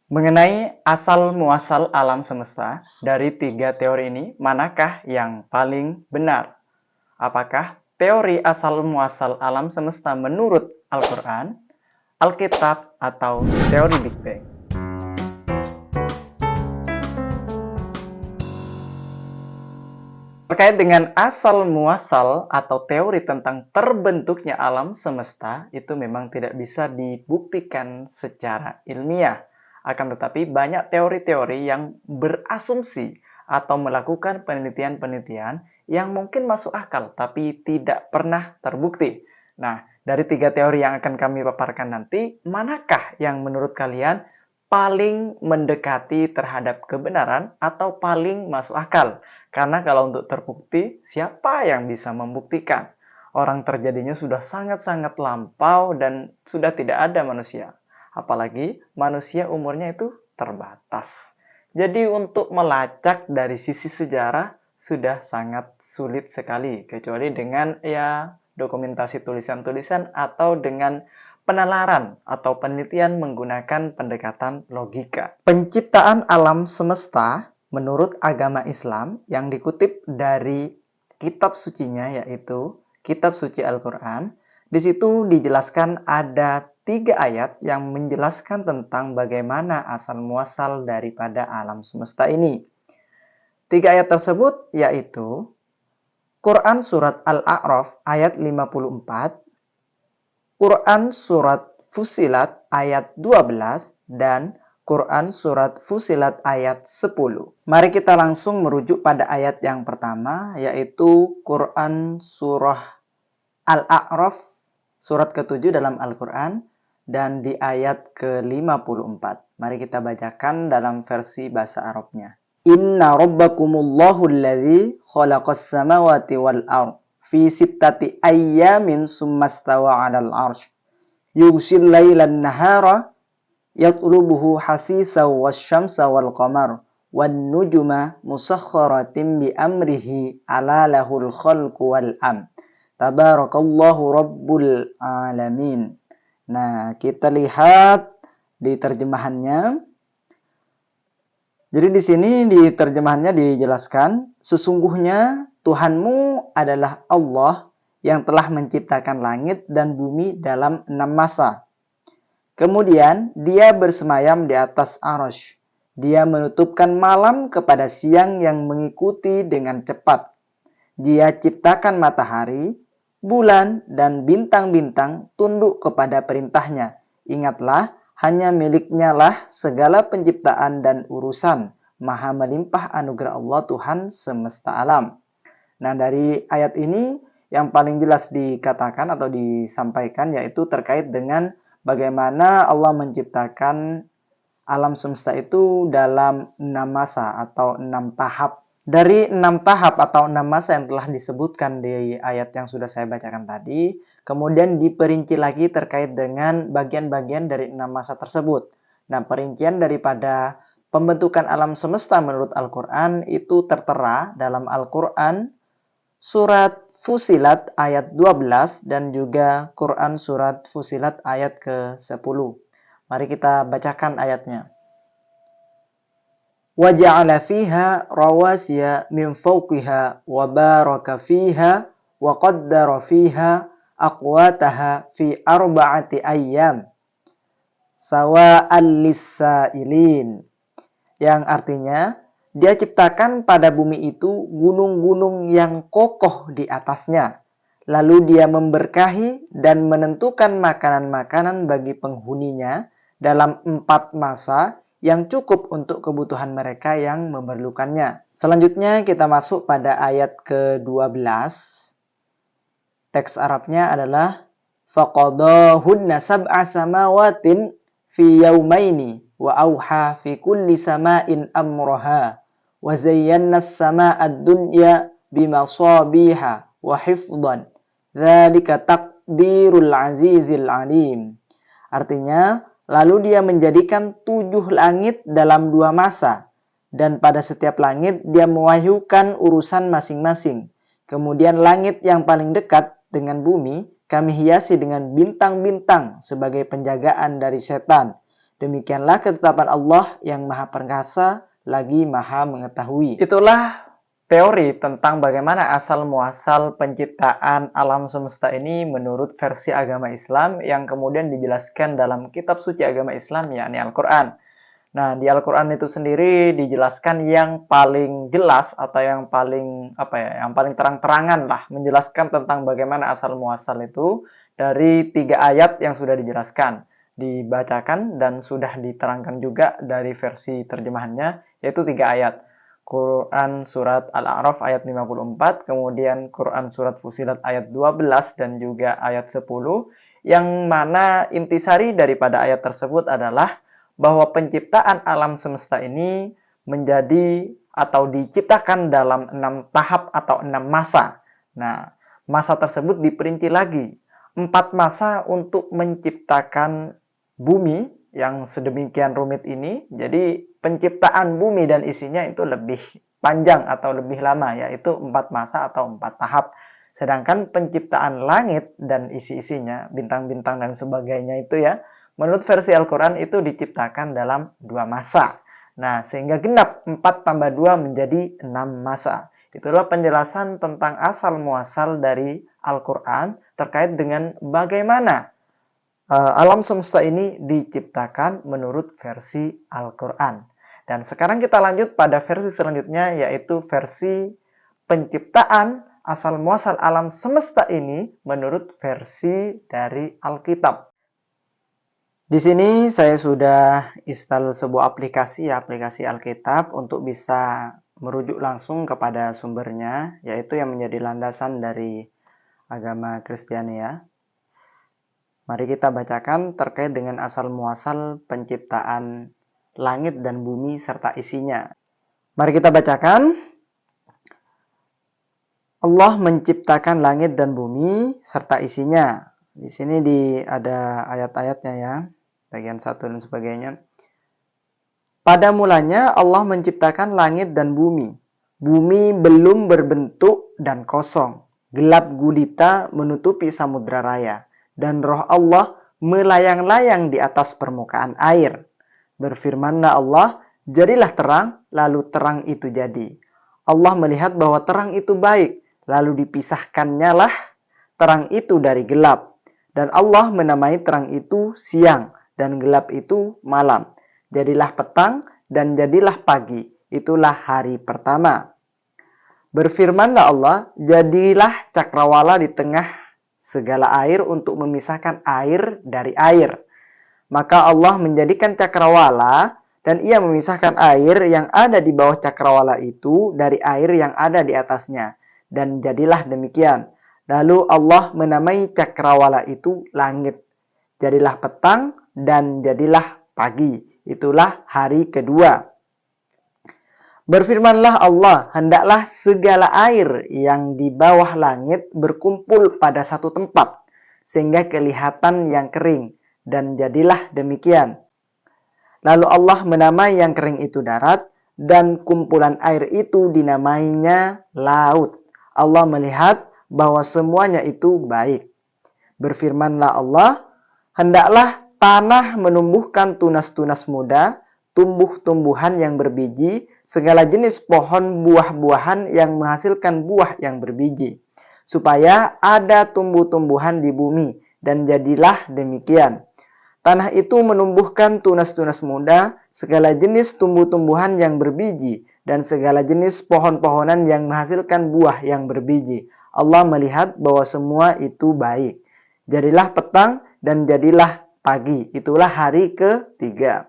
Mengenai asal-muasal alam semesta, dari tiga teori ini, manakah yang paling benar? Apakah teori asal-muasal alam semesta menurut Al-Quran, Alkitab, atau teori Big Bang? Terkait dengan asal-muasal atau teori tentang terbentuknya alam semesta, itu memang tidak bisa dibuktikan secara ilmiah. Akan tetapi banyak teori-teori yang berasumsi atau melakukan penelitian-penelitian yang mungkin masuk akal, tapi tidak pernah terbukti. Nah, dari tiga teori yang akan kami paparkan nanti, manakah yang menurut kalian paling mendekati terhadap kebenaran atau paling masuk akal? Karena kalau untuk terbukti, siapa yang bisa membuktikan? Orang terjadinya sudah sangat-sangat lampau dan sudah tidak ada manusia. Apalagi manusia umurnya itu terbatas. Jadi untuk melacak dari sisi sejarah sudah sangat sulit sekali. Kecuali dengan dokumentasi tulisan-tulisan atau dengan penalaran atau penelitian menggunakan pendekatan logika. Penciptaan alam semesta menurut agama Islam yang dikutip dari kitab sucinya yaitu kitab suci Al-Quran, di situ dijelaskan ada 3 ayat yang menjelaskan tentang bagaimana asal-muasal daripada alam semesta ini. 3 ayat tersebut yaitu Quran Surat Al-A'raf ayat 54, Quran Surat Fussilat ayat 12, dan Quran Surat Fussilat ayat 10. Mari kita langsung merujuk pada ayat yang pertama, yaitu Quran Surah Al-A'raf, surat ke-7 dalam Al-Quran, dan di ayat ke-54. Mari kita bacakan dalam versi bahasa Arabnya. Inna rabbakumullahu alladzi khalaqas samawati wal ardh fi sittati ayyamin summastawa 'alal 'arsy yughshil lailan nahara yatlubuhu hasisan wasyamsa wal qamar wan nujuma musakhkharatin bi amrihi ala lahul khalqu wal am tabarakallahu rabbul alamin. Nah, kita lihat di terjemahannya. Jadi di sini di terjemahannya dijelaskan, sesungguhnya Tuhanmu adalah Allah yang telah menciptakan langit dan bumi dalam 6 masa. Kemudian dia bersemayam di atas arasy. Dia menutupkan malam kepada siang yang mengikuti dengan cepat. Dia ciptakan matahari, bulan, dan bintang-bintang tunduk kepada perintahnya. Ingatlah, hanya miliknya lah segala penciptaan dan urusan. Maha melimpah anugerah Allah Tuhan semesta alam. Nah, dari ayat ini yang paling jelas dikatakan atau disampaikan yaitu terkait dengan bagaimana Allah menciptakan alam semesta itu dalam 6 masa atau 6 tahap. Dari 6 tahap atau 6 masa yang telah disebutkan di ayat yang sudah saya bacakan tadi, kemudian diperinci lagi terkait dengan bagian-bagian dari 6 masa tersebut. Nah, perincian daripada pembentukan alam semesta menurut Al-Quran itu tertera dalam Al-Quran Surat Fussilat ayat 12 dan juga Quran Surat Fussilat ayat ke-10. Mari kita bacakan ayatnya. Wa ja'ala fiha rawasiya min fawqiha wa baraka fiha wa qaddara fiha aqwataha fi arba'ati ayyam sawa'al lis-sa'ilin. Yang artinya, dia ciptakan pada bumi itu gunung-gunung yang kokoh di atasnya. Lalu dia memberkahi dan menentukan makanan-makanan bagi penghuninya dalam 4 masa yang cukup untuk kebutuhan mereka yang memerlukannya. Selanjutnya kita masuk pada ayat ke-12. Teks Arabnya adalah faqadahunna sab'a samawatin fi yaumaini wa auha fi kulli sama'in amraha wa zayyana as-sama'ad dunya bimasabiha wa hifdhan dzalika taqdirul azizil alim. Artinya, lalu dia menjadikan 7 langit dalam 2 masa, dan pada setiap langit dia mewahyukan urusan masing-masing. Kemudian langit yang paling dekat dengan bumi kami hiasi dengan bintang-bintang sebagai penjagaan dari setan. Demikianlah ketetapan Allah yang Maha Perkasa lagi Maha Mengetahui. Itulah teori tentang bagaimana asal-muasal penciptaan alam semesta ini menurut versi agama Islam yang kemudian dijelaskan dalam kitab suci agama Islam, yakni Al-Quran. Nah, di Al-Quran itu sendiri dijelaskan yang paling jelas atau yang paling terang-terangan lah menjelaskan tentang bagaimana asal-muasal itu dari 3 ayat yang sudah dijelaskan, dibacakan dan sudah diterangkan juga dari versi terjemahannya, yaitu 3 ayat. Quran surat Al-A'raf ayat 54, kemudian Quran surat Fusilat ayat 12 dan juga ayat 10, yang mana intisari daripada ayat tersebut adalah bahwa penciptaan alam semesta ini menjadi atau diciptakan dalam 6 tahap atau 6 masa. Nah, masa tersebut diperinci lagi. 4 masa untuk menciptakan bumi yang sedemikian rumit ini. Jadi penciptaan bumi dan isinya itu lebih panjang atau lebih lama, yaitu 4 masa atau 4 tahap. Sedangkan penciptaan langit dan isi-isinya, bintang-bintang dan sebagainya itu ya, menurut versi Al-Quran itu diciptakan dalam 2 masa. Nah, sehingga genap 4 tambah 2 menjadi 6 masa. Itulah penjelasan tentang asal-muasal dari Al-Quran terkait dengan bagaimana alam semesta ini diciptakan menurut versi Al-Quran. Dan sekarang kita lanjut pada versi selanjutnya, yaitu versi penciptaan asal-muasal alam semesta ini menurut versi dari Alkitab. Di sini saya sudah install sebuah aplikasi, aplikasi Alkitab untuk bisa merujuk langsung kepada sumbernya, yaitu yang menjadi landasan dari agama Kristiani ya. Mari kita bacakan terkait dengan asal-muasal penciptaan langit dan bumi serta isinya. Mari kita bacakan. Allah menciptakan langit dan bumi serta isinya. Di sini ada ayat-ayatnya ya. Bagian 1 dan sebagainya. Pada mulanya Allah menciptakan langit dan bumi. Bumi belum berbentuk dan kosong. Gelap gulita menutupi samudra raya. Dan roh Allah melayang-layang di atas permukaan air. Berfirmanlah Allah, jadilah terang, lalu terang itu jadi. Allah melihat bahwa terang itu baik, lalu dipisahkannya lah terang itu dari gelap. Dan Allah menamai terang itu siang, dan gelap itu malam. Jadilah petang dan jadilah pagi. Itulah hari pertama. Berfirmanlah Allah, jadilah cakrawala di tengah segala air untuk memisahkan air dari air. Maka Allah menjadikan cakrawala dan ia memisahkan air yang ada di bawah cakrawala itu dari air yang ada di atasnya. Dan jadilah demikian. Lalu Allah menamai cakrawala itu langit. Jadilah petang dan jadilah pagi. Itulah hari kedua. Berfirmanlah Allah, hendaklah segala air yang di bawah langit berkumpul pada satu tempat, sehingga kelihatan yang kering, dan jadilah demikian. Lalu Allah menamai yang kering itu darat, dan kumpulan air itu dinamainya laut. Allah melihat bahwa semuanya itu baik. Berfirmanlah Allah, hendaklah tanah menumbuhkan tunas-tunas muda, tumbuh-tumbuhan yang berbiji, segala jenis pohon buah-buahan yang menghasilkan buah yang berbiji, supaya ada tumbuh-tumbuhan di bumi, dan jadilah demikian. Tanah itu menumbuhkan tunas-tunas muda, segala jenis tumbuh-tumbuhan yang berbiji, dan segala jenis pohon-pohonan yang menghasilkan buah yang berbiji. Allah melihat bahwa semua itu baik. Jadilah petang dan jadilah pagi. Itulah hari ketiga.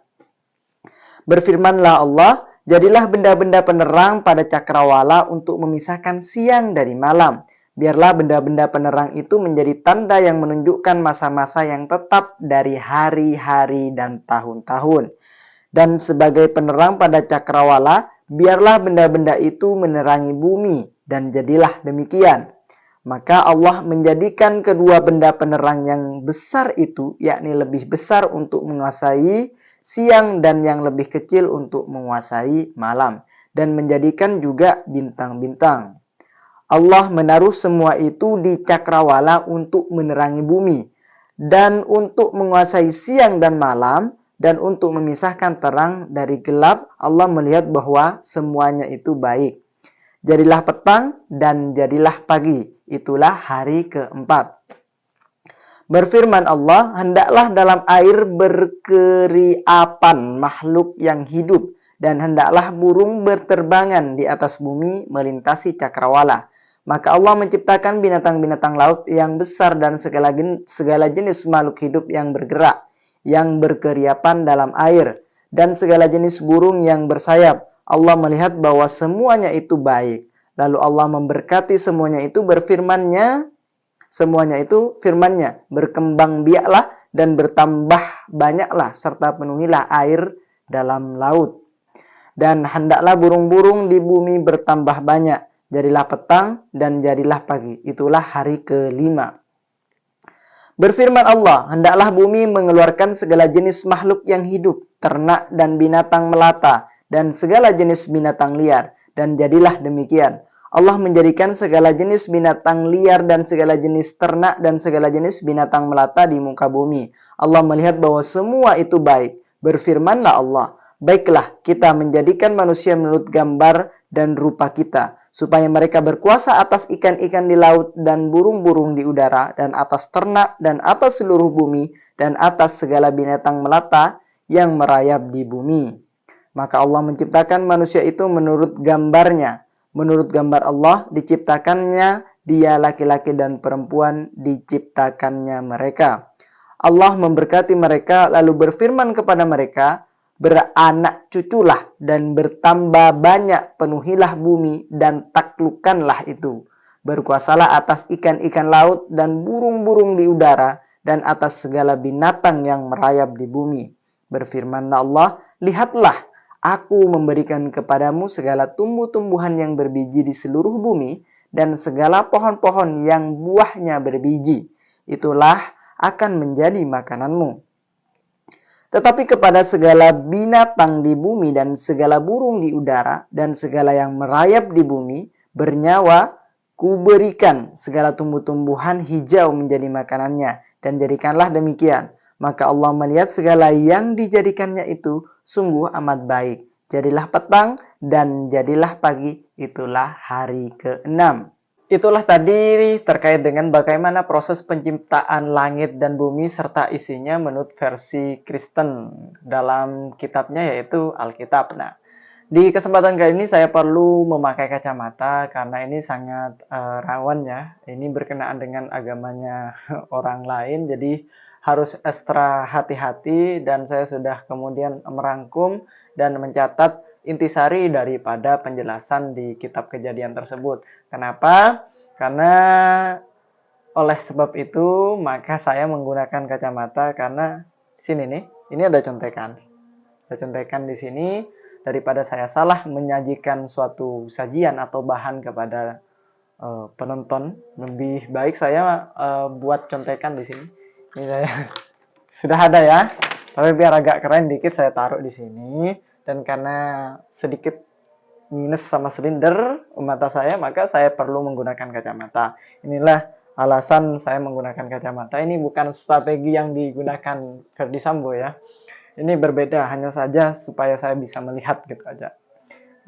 Berfirmanlah Allah, jadilah benda-benda penerang pada cakrawala untuk memisahkan siang dari malam. Biarlah benda-benda penerang itu menjadi tanda yang menunjukkan masa-masa yang tetap dari hari-hari dan tahun-tahun. Dan sebagai penerang pada cakrawala, biarlah benda-benda itu menerangi bumi, dan jadilah demikian. Maka Allah menjadikan kedua benda penerang yang besar itu, yakni lebih besar untuk menguasai siang dan yang lebih kecil untuk menguasai malam, dan menjadikan juga bintang-bintang. Allah menaruh semua itu di cakrawala untuk menerangi bumi, dan untuk menguasai siang dan malam, Dan untuk memisahkan terang dari gelap, Allah melihat bahwa semuanya itu baik. Jadilah petang dan jadilah pagi. Itulah hari keempat. Berfirman Allah, hendaklah dalam air berkeriapan makhluk yang hidup, dan hendaklah burung berterbangan di atas bumi melintasi cakrawala. Maka Allah menciptakan binatang-binatang laut yang besar dan segala jenis makhluk hidup yang bergerak, yang berkeriapan dalam air, dan segala jenis burung yang bersayap. Allah melihat bahwa semuanya itu baik. Lalu Allah memberkati semuanya itu berfirman-Nya, berkembang biaklah dan bertambah banyaklah serta penuhilah air dalam laut. Dan hendaklah burung-burung di bumi bertambah banyak. Jadilah petang dan jadilah pagi. Itulah hari kelima. Berfirman Allah, hendaklah bumi mengeluarkan segala jenis makhluk yang hidup, ternak dan binatang melata, dan segala jenis binatang liar. Dan jadilah demikian. Allah menjadikan segala jenis binatang liar dan segala jenis ternak dan segala jenis binatang melata di muka bumi. Allah melihat bahwa semua itu baik. Berfirmanlah Allah, baiklah kita menjadikan manusia menurut gambar dan rupa kita, supaya mereka berkuasa atas ikan-ikan di laut dan burung-burung di udara, dan atas ternak dan atas seluruh bumi, dan atas segala binatang melata yang merayap di bumi. Maka Allah menciptakan manusia itu menurut gambarnya. Menurut gambar Allah diciptakannya dia laki-laki dan perempuan diciptakannya mereka. Allah memberkati mereka lalu berfirman kepada mereka, beranak cuculah dan bertambah banyak, penuhilah bumi dan taklukkanlah itu. Berkuasalah atas ikan-ikan laut dan burung-burung di udara dan atas segala binatang yang merayap di bumi. Berfirmanlah Allah, lihatlah, aku memberikan kepadamu segala tumbuh-tumbuhan yang berbiji di seluruh bumi dan segala pohon-pohon yang buahnya berbiji. Itulah akan menjadi makananmu. Tetapi kepada segala binatang di bumi dan segala burung di udara dan segala yang merayap di bumi bernyawa, kuberikan segala tumbuh-tumbuhan hijau menjadi makanannya, dan jadikanlah demikian. Maka Allah melihat segala yang dijadikannya itu sungguh amat baik. Jadilah petang dan jadilah pagi, itulah hari ke-6. Itulah tadi terkait dengan bagaimana proses penciptaan langit dan bumi serta isinya menurut versi Kristen dalam kitabnya yaitu Alkitab. Nah, di kesempatan kali ini saya perlu memakai kacamata karena ini sangat rawan ya. Ini berkenaan dengan agamanya orang lain, jadi harus ekstra hati-hati, dan saya sudah kemudian merangkum dan mencatat intisari daripada penjelasan di kitab Kejadian tersebut. Kenapa? Karena oleh sebab itu maka saya menggunakan kacamata, karena sini nih, ini ada contekan. Ada contekan di sini, daripada saya salah menyajikan suatu sajian atau bahan kepada penonton, lebih baik saya buat contekan di sini. Ini saya sudah ada ya. Tapi biar agak keren dikit saya taruh di sini, dan karena sedikit minus sama silinder mata saya, maka saya perlu menggunakan kacamata. Inilah alasan saya menggunakan kacamata. Ini bukan strategi yang digunakan Ferdy Sambo ya. Ini berbeda, hanya saja supaya saya bisa melihat gitu aja.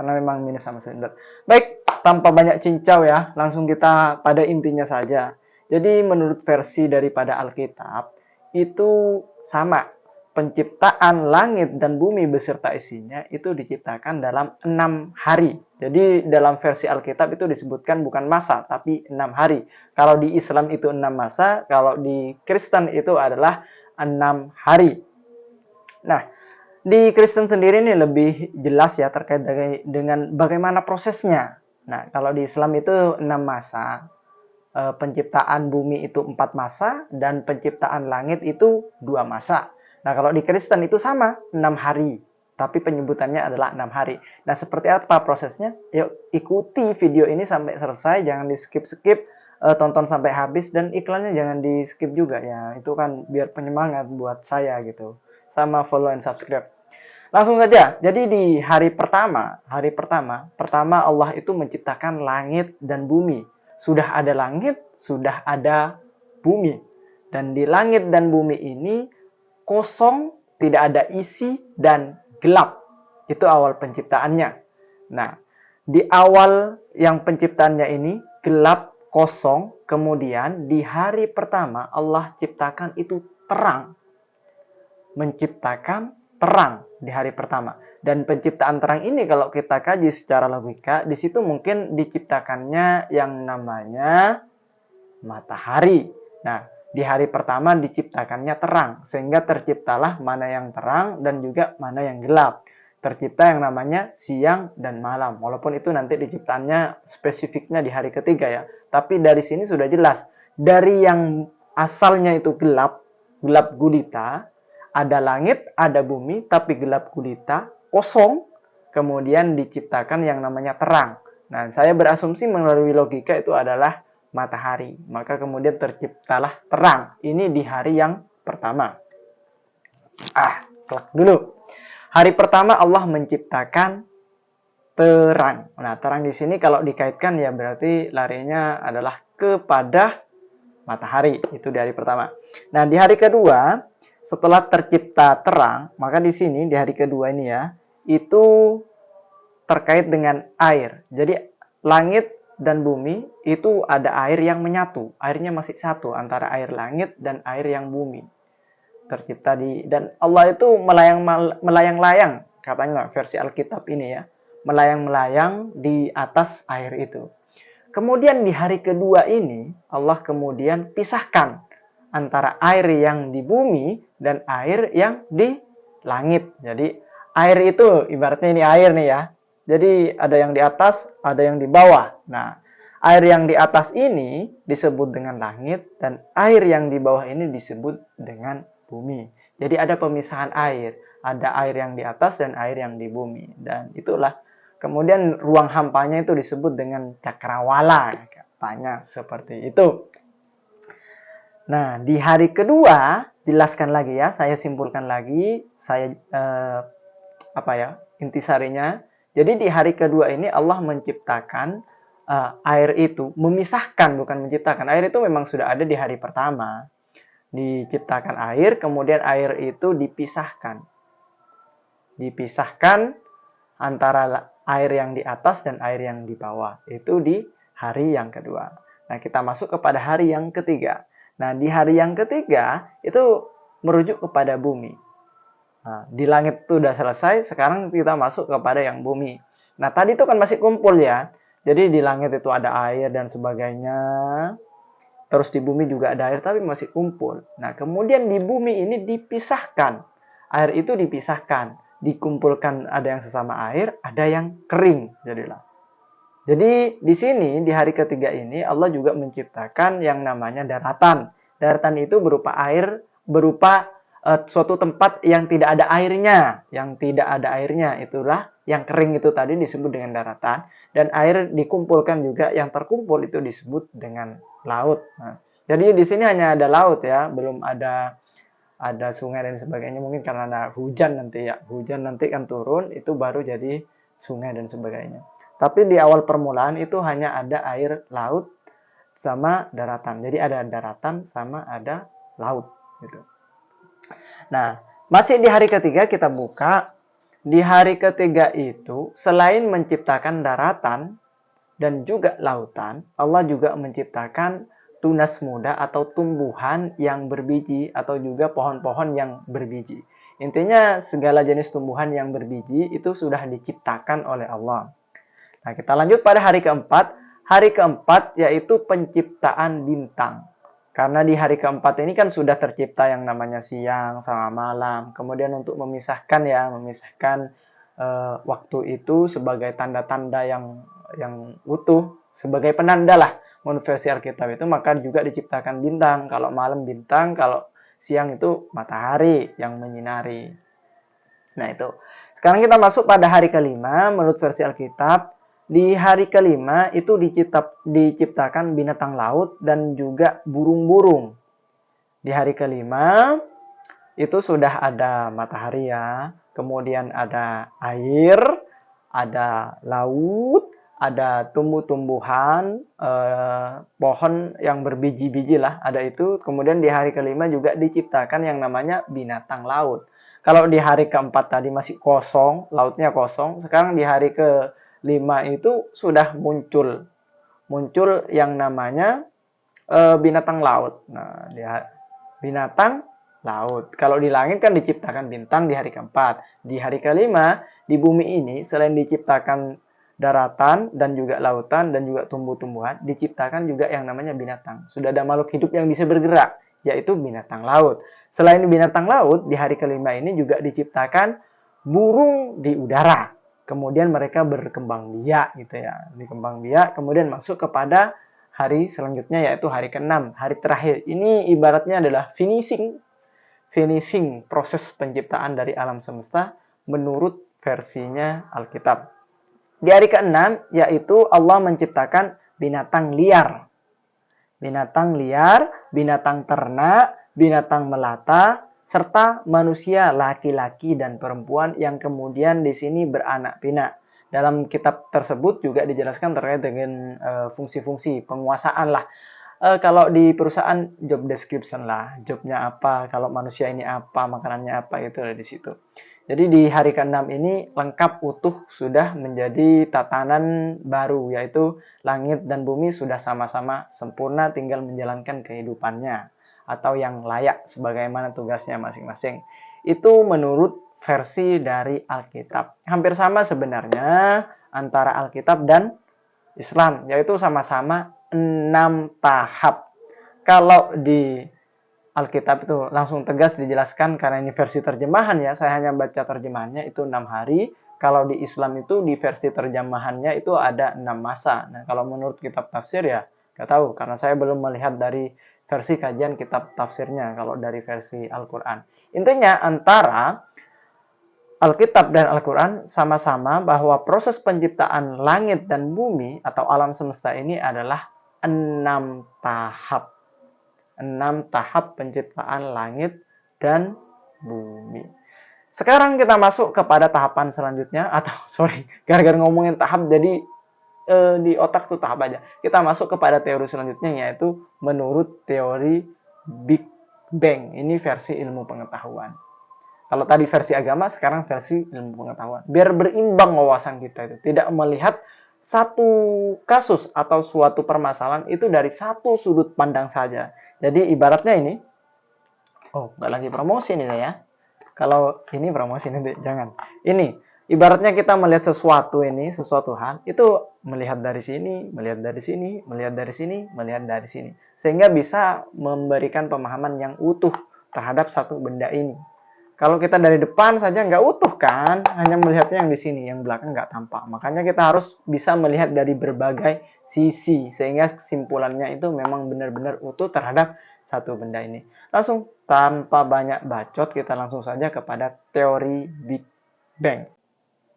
Karena memang minus sama silinder. Baik, tanpa banyak cincau ya, langsung kita pada intinya saja. Jadi menurut versi daripada Alkitab itu sama. Penciptaan langit dan bumi beserta isinya itu diciptakan dalam 6 hari. Jadi dalam versi Alkitab itu disebutkan bukan masa, tapi 6 hari. Kalau di Islam itu 6 masa, kalau di Kristen itu adalah 6 hari. Nah, di Kristen sendiri ini lebih jelas ya terkait dengan bagaimana prosesnya. Nah, kalau di Islam itu 6 masa. Penciptaan bumi itu 4 masa, dan penciptaan langit itu 2 masa. Nah, kalau di Kristen itu sama, 6 hari. Tapi penyebutannya adalah 6 hari. Nah, seperti apa prosesnya? Yuk, ikuti video ini sampai selesai. Jangan di-skip-skip. Tonton sampai habis. Dan iklannya jangan di-skip juga ya. Itu kan biar penyemangat buat saya gitu. Sama follow and subscribe. Langsung saja. Jadi di hari pertama Allah itu menciptakan langit dan bumi. Sudah ada langit, sudah ada bumi. Dan di langit dan bumi ini kosong tidak ada isi dan gelap. Itu awal penciptaannya. Nah, di awal yang penciptaannya ini gelap, kosong, kemudian di hari pertama Allah ciptakan itu terang. Menciptakan terang di hari pertama. Dan penciptaan terang ini kalau kita kaji secara logika, di situ mungkin diciptakannya yang namanya matahari. Nah, di hari pertama diciptakannya terang, sehingga terciptalah mana yang terang dan juga mana yang gelap. Tercipta yang namanya siang dan malam. Walaupun itu nanti diciptaannya spesifiknya di hari ketiga ya. Tapi dari sini sudah jelas. Dari yang asalnya itu gelap, gelap gulita, ada langit, ada bumi, tapi gelap gulita, kosong, kemudian diciptakan yang namanya terang. Nah, saya berasumsi melalui logika itu adalah matahari. Maka kemudian terciptalah terang. Ini di hari yang pertama. Kelak dulu. Hari pertama Allah menciptakan terang. Nah, terang di sini kalau dikaitkan ya berarti larinya adalah kepada matahari. Itu di hari pertama. Nah, di hari kedua, setelah tercipta terang, maka di sini di hari kedua ini ya, itu terkait dengan air. Jadi langit dan bumi itu ada air yang menyatu. Airnya masih satu antara air langit dan air yang bumi. Tercipta dan Allah itu melayang-layang katanya versi Alkitab ini ya. Melayang-melayang di atas air itu. Kemudian di hari kedua ini Allah kemudian pisahkan antara air yang di bumi dan air yang di langit. Jadi air itu ibaratnya ini air nih ya. Jadi ada yang di atas, ada yang di bawah. Nah, air yang di atas ini disebut dengan langit dan air yang di bawah ini disebut dengan bumi. Jadi ada pemisahan air. Ada air yang di atas dan air yang di bumi. Dan itulah kemudian ruang hampanya itu disebut dengan cakrawala. Katanya seperti itu. Nah, di hari kedua, jelaskan lagi ya, saya simpulkan lagi, saya intisarinya. Jadi di hari kedua ini Allah menciptakan air itu, memisahkan bukan menciptakan. Air itu memang sudah ada di hari pertama. Diciptakan air, kemudian air itu dipisahkan. Dipisahkan antara air yang di atas dan air yang di bawah. Itu di hari yang kedua. Nah, kita masuk kepada hari yang ketiga. Nah, di hari yang ketiga itu merujuk kepada bumi. Nah, di langit itu sudah selesai, sekarang kita masuk kepada yang bumi. Nah, tadi itu kan masih kumpul ya. Jadi di langit itu ada air dan sebagainya. Terus di bumi juga ada air, tapi masih kumpul. Nah, kemudian di bumi ini dipisahkan. Air itu dipisahkan. Dikumpulkan, ada yang sesama air, ada yang kering. Jadi di sini, di hari ketiga ini, Allah juga menciptakan yang namanya daratan. Daratan itu berupa air, berupa suatu tempat yang tidak ada airnya. Yang tidak ada airnya, itulah yang kering itu tadi disebut dengan daratan. Dan air dikumpulkan juga, yang terkumpul itu disebut dengan laut. Nah, jadi di sini hanya ada laut ya, belum ada sungai dan sebagainya. Mungkin karena ada hujan nanti ya. Hujan nanti kan turun, itu baru jadi sungai dan sebagainya. Tapi di awal permulaan itu hanya ada air laut sama daratan. Jadi ada daratan sama ada laut gitu. Nah, masih di hari ketiga kita buka. Di hari ketiga itu selain menciptakan daratan dan juga lautan, Allah juga menciptakan tunas muda atau tumbuhan yang berbiji atau juga pohon-pohon yang berbiji. Intinya segala jenis tumbuhan yang berbiji itu sudah diciptakan oleh Allah. Nah, kita lanjut pada hari keempat. Hari keempat yaitu penciptaan bintang. Karena di hari keempat ini kan sudah tercipta yang namanya siang sama malam. Kemudian untuk memisahkan waktu itu sebagai tanda-tanda yang utuh, sebagai penanda lah menurut versi Alkitab itu, maka juga diciptakan bintang. Kalau malam bintang, kalau siang itu matahari yang menyinari. Nah itu. Sekarang kita masuk pada hari kelima menurut versi Alkitab. Di hari kelima itu diciptakan binatang laut dan juga burung-burung. Di hari kelima itu sudah ada matahari ya, kemudian ada air, ada laut, ada tumbuh-tumbuhan, pohon yang berbiji-biji lah, ada itu. Kemudian di hari kelima juga diciptakan yang namanya binatang laut. Kalau di hari keempat tadi masih kosong, lautnya kosong, sekarang di hari kelima itu sudah muncul yang namanya binatang laut. Nah, binatang laut. Kalau di langit kan diciptakan bintang di hari keempat. Di hari kelima, di bumi ini selain diciptakan daratan dan juga lautan dan juga tumbuh-tumbuhan, diciptakan juga yang namanya binatang. Sudah ada makhluk hidup yang bisa bergerak, yaitu binatang laut. Selain binatang laut, di hari kelima ini juga diciptakan burung di udara. Kemudian mereka berkembang biak gitu ya. Berkembang biak, kemudian masuk kepada hari selanjutnya yaitu hari ke-6, hari terakhir. Ini ibaratnya adalah finishing proses penciptaan dari alam semesta menurut versinya Alkitab. Di hari ke-6 yaitu Allah menciptakan binatang liar. Binatang liar, binatang ternak, binatang melata, serta manusia laki-laki dan perempuan yang kemudian di sini beranak pinak. Dalam kitab tersebut juga dijelaskan terkait dengan fungsi-fungsi penguasaan lah. Kalau di perusahaan job description lah, jobnya apa, kalau manusia ini apa, makanannya apa, itu ada di situ. Jadi di hari ke-6 ini lengkap utuh sudah menjadi tatanan baru, yaitu langit dan bumi sudah sama-sama sempurna, tinggal menjalankan kehidupannya atau yang layak sebagaimana tugasnya masing-masing. Itu menurut versi dari Alkitab. Hampir sama sebenarnya antara Alkitab dan Islam, yaitu sama-sama 6 tahap. Kalau di Alkitab itu langsung tegas dijelaskan karena ini versi terjemahan ya, saya hanya baca terjemahannya itu 6 hari. Kalau di Islam itu di versi terjemahannya itu ada 6 masa. Nah, kalau menurut kitab tafsir ya nggak tahu karena saya belum melihat dari versi kajian kitab tafsirnya kalau dari versi Al-Qur'an. Intinya antara Alkitab dan Al-Quran sama-sama bahwa proses penciptaan langit dan bumi atau alam semesta ini adalah 6 tahap. 6 tahap penciptaan langit dan bumi. Sekarang kita masuk kepada tahapan selanjutnya atau gara-gara ngomongin tahap jadi di otak tuh tahap aja. Kita masuk kepada teori selanjutnya yaitu menurut teori Big Bang. Ini versi ilmu pengetahuan. Kalau tadi versi agama, sekarang versi ilmu pengetahuan. Biar berimbang wawasan kita itu. Tidak melihat satu kasus atau suatu permasalahan itu dari satu sudut pandang saja. Jadi ibaratnya ini, nggak lagi promosi nih ya. Kalau ini promosi nanti, jangan. Ini, ibaratnya kita melihat sesuatu hal, itu melihat dari sini, melihat dari sini, melihat dari sini, melihat dari sini. Sehingga bisa memberikan pemahaman yang utuh terhadap satu benda ini. Kalau kita dari depan saja nggak utuh kan, hanya melihatnya yang di sini, yang belakang nggak tampak. Makanya kita harus bisa melihat dari berbagai sisi, sehingga kesimpulannya itu memang benar-benar utuh terhadap satu benda ini. Langsung tanpa banyak bacot, kita langsung saja kepada teori Big Bang.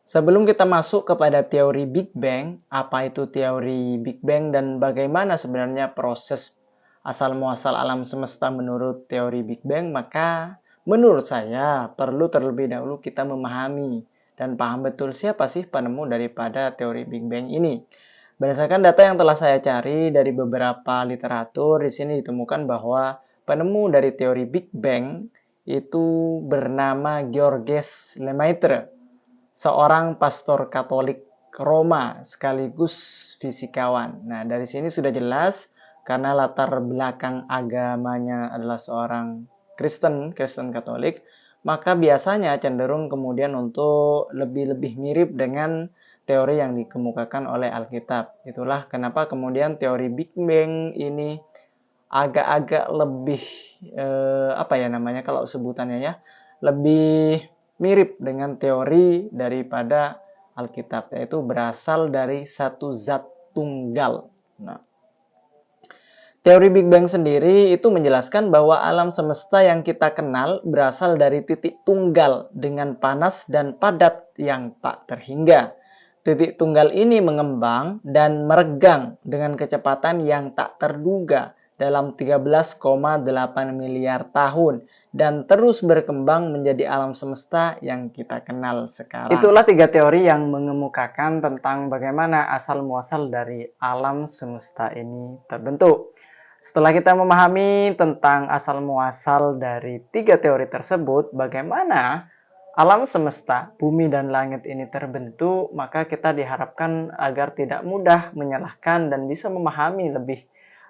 Sebelum kita masuk kepada teori Big Bang, apa itu teori Big Bang dan bagaimana sebenarnya proses asal-muasal alam semesta menurut teori Big Bang, maka menurut saya perlu terlebih dahulu kita memahami dan paham betul siapa sih penemu daripada teori Big Bang ini. Berdasarkan data yang telah saya cari dari beberapa literatur, di sini ditemukan bahwa penemu dari teori Big Bang itu bernama Georges Lemaitre, seorang pastor Katolik Roma sekaligus fisikawan. Nah, dari sini sudah jelas karena latar belakang agamanya adalah seorang Kristen Katolik, maka biasanya cenderung kemudian untuk lebih mirip dengan teori yang dikemukakan oleh Alkitab. Itulah kenapa kemudian teori Big Bang ini agak-agak lebih kalau sebutannya ya, lebih mirip dengan teori daripada Alkitab, yaitu berasal dari satu zat tunggal. Nah, teori Big Bang sendiri itu menjelaskan bahwa alam semesta yang kita kenal berasal dari titik tunggal dengan panas dan padat yang tak terhingga. Titik tunggal ini mengembang dan meregang dengan kecepatan yang tak terduga dalam 13,8 miliar tahun dan terus berkembang menjadi alam semesta yang kita kenal sekarang. Itulah 3 teori yang mengemukakan tentang bagaimana asal-muasal dari alam semesta ini terbentuk. Setelah kita memahami tentang asal-muasal dari 3 teori tersebut, bagaimana alam semesta, bumi dan langit ini terbentuk, maka kita diharapkan agar tidak mudah menyalahkan dan bisa memahami lebih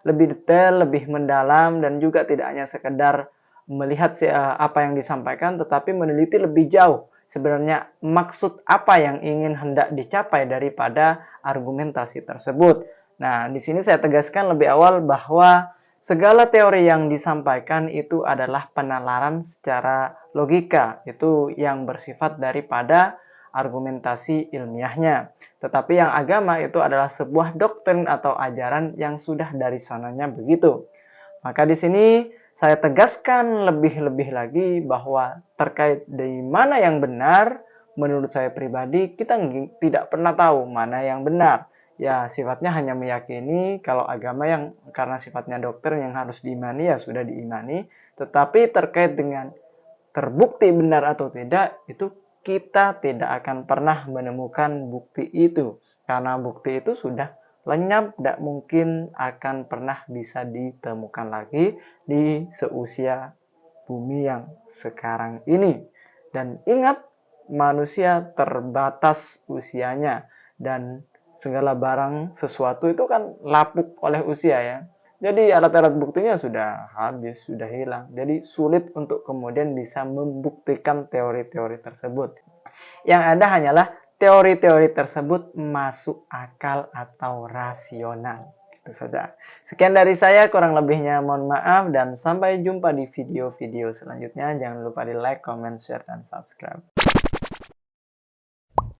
detail, lebih mendalam, dan juga tidak hanya sekedar melihat apa yang disampaikan, tetapi meneliti lebih jauh. Sebenarnya maksud apa yang ingin hendak dicapai daripada argumentasi tersebut. Nah, di sini saya tegaskan lebih awal bahwa segala teori yang disampaikan itu adalah penalaran secara logika, itu yang bersifat daripada argumentasi ilmiahnya. Tetapi yang agama itu adalah sebuah doktrin atau ajaran yang sudah dari sananya begitu. Maka di sini saya tegaskan lebih-lebih lagi bahwa terkait dari mana yang benar, menurut saya pribadi kita tidak pernah tahu mana yang benar. Ya, sifatnya hanya meyakini kalau agama yang karena sifatnya dokter yang harus diimani ya sudah diimani, tetapi terkait dengan terbukti benar atau tidak, itu kita tidak akan pernah menemukan bukti itu. Karena bukti itu sudah lenyap, tidak mungkin akan pernah bisa ditemukan lagi di seusia bumi yang sekarang ini. Dan ingat, manusia terbatas usianya dan segala barang sesuatu itu kan lapuk oleh usia ya. Jadi alat-alat buktinya sudah habis, sudah hilang. Jadi sulit untuk kemudian bisa membuktikan teori-teori tersebut. Yang ada hanyalah teori-teori tersebut masuk akal atau rasional. Itu saja. Sekian dari saya, kurang lebihnya mohon maaf dan sampai jumpa di video-video selanjutnya. Jangan lupa di like, comment, share, dan subscribe.